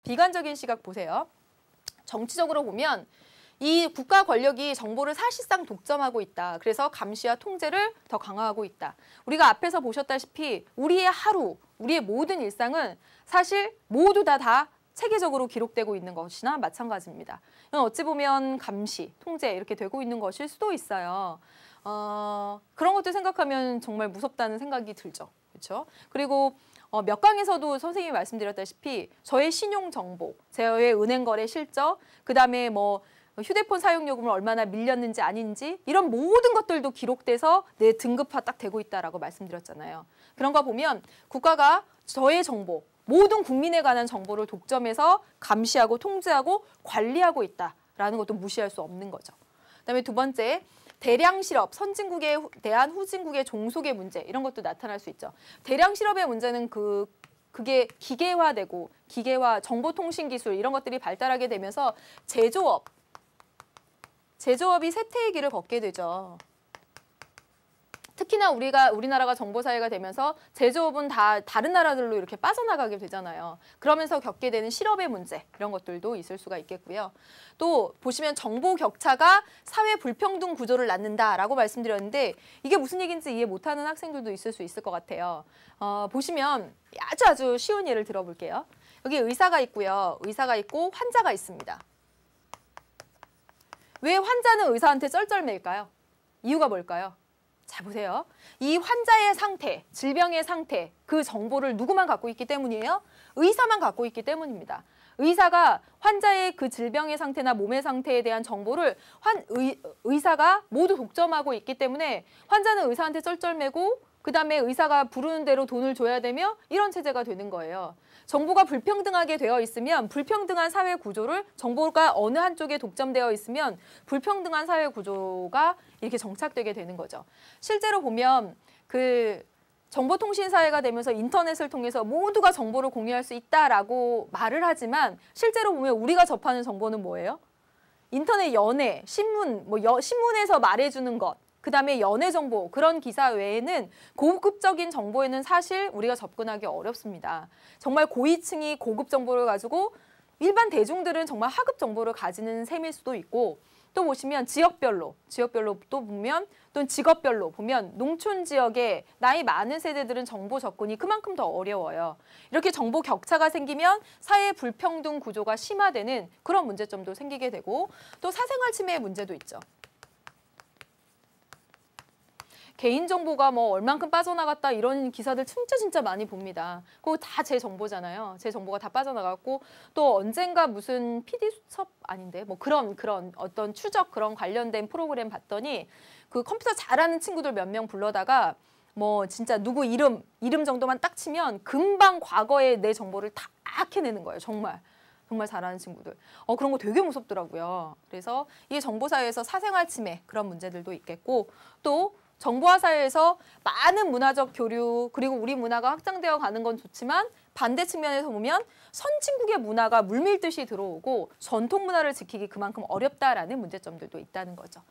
비관적인 시각 보세요. 정치적으로 보면 이 국가 권력이 정보를 사실상 독점하고 있다. 그래서 감시와 통제를 더 강화하고 있다. 우리가 앞에서 보셨다시피 우리의 하루, 우리의 모든 일상은 사실 모두 다 체계적으로 기록되고 있는 것이나 마찬가지입니다. 이건 어찌 보면 감시, 통제 이렇게 되고 있는 것일 수도 있어요. 그런 것들 생각하면 정말 무섭다는 생각이 들죠. 그렇죠? 그리고 몇 강에서도 선생님이 말씀드렸다시피 저의 신용 정보, 저의 은행 거래 실적, 그다음에 뭐 휴대폰 사용 요금을 얼마나 밀렸는지 아닌지 이런 모든 것들도 기록돼서 내 등급화 딱 되고 있다라고 말씀드렸잖아요. 그런 거 보면 국가가 저의 정보, 모든 국민에 관한 정보를 독점해서 감시하고 통제하고 관리하고 있다라는 것도 무시할 수 없는 거죠. 그다음에 두 번째, 대량 실업, 선진국에 대한 후진국의 종속의 문제 이런 것도 나타날 수 있죠. 대량 실업의 문제는 그게 기계화되고 기계화, 정보통신기술 이런 것들이 발달하게 되면서 제조업이 쇠퇴의 길을 걷게 되죠. 특히나 우리나라가 정보사회가 되면서 제조업은 다 다른 나라들로 이렇게 빠져나가게 되잖아요. 그러면서 겪게 되는 실업의 문제 이런 것들도 있을 수가 있겠고요. 또 보시면 정보 격차가 사회 불평등 구조를 낳는다라고 말씀드렸는데 이게 무슨 얘기인지 이해 못하는 학생들도 있을 수 있을 것 같아요. 보시면 아주 쉬운 예를 들어볼게요. 여기 의사가 있고요. 의사가 있고 환자가 있습니다. 왜 환자는 의사한테 쩔쩔맬까요? 이유가 뭘까요? 자, 보세요. 이 환자의 상태, 질병의 상태, 그 정보를 누구만 갖고 있기 때문이에요? 의사만 갖고 있기 때문입니다. 의사가 환자의 그 질병의 상태나 몸의 상태에 대한 정보를 의사가 모두 독점하고 있기 때문에 환자는 의사한테 쩔쩔매고 그다음에 의사가 부르는 대로 돈을 줘야 되며 이런 체제가 되는 거예요. 정보가 불평등하게 되어 있으면 불평등한 사회 구조를 정보가 어느 한쪽에 독점되어 있으면 불평등한 사회 구조가 이렇게 정착되게 되는 거죠. 실제로 보면 그 정보통신 사회가 되면서 인터넷을 통해서 모두가 정보를 공유할 수 있다라고 말을 하지만 실제로 보면 우리가 접하는 정보는 뭐예요? 인터넷 연애, 신문, 신문에서 말해주는 것. 그다음에 연애 정보, 그런 기사 외에는 고급적인 정보에는 사실 우리가 접근하기 어렵습니다. 정말 고위층이 고급 정보를 가지고 일반 대중들은 정말 하급 정보를 가지는 셈일 수도 있고 또 보시면 지역별로 또 보면 또는 직업별로 보면 농촌 지역에 나이 많은 세대들은 정보 접근이 그만큼 더 어려워요. 이렇게 정보 격차가 생기면 사회 불평등 구조가 심화되는 그런 문제점도 생기게 되고 또 사생활 침해의 문제도 있죠. 개인정보가 뭐 얼만큼 빠져나갔다 이런 기사들 진짜 많이 봅니다. 그거 다 제 정보잖아요. 제 정보가 다 빠져나갔고 또 언젠가 무슨 PD 수첩 아닌데 뭐 그런 어떤 추적 그런 관련된 프로그램 봤더니 그 컴퓨터 잘하는 친구들 몇 명 불러다가 뭐 진짜 누구 이름 정도만 딱 치면 금방 과거에 내 정보를 다 캐내는 거예요. 정말 잘하는 친구들. 그런 거 되게 무섭더라고요. 그래서 이 정보사회에서 사생활 침해 그런 문제들도 있겠고 또 정보화 사회에서 많은 문화적 교류 그리고 우리 문화가 확장되어 가는 건 좋지만 반대 측면에서 보면 선진국의 문화가 물밀듯이 들어오고 전통 문화를 지키기 그만큼 어렵다라는 문제점들도 있다는 거죠.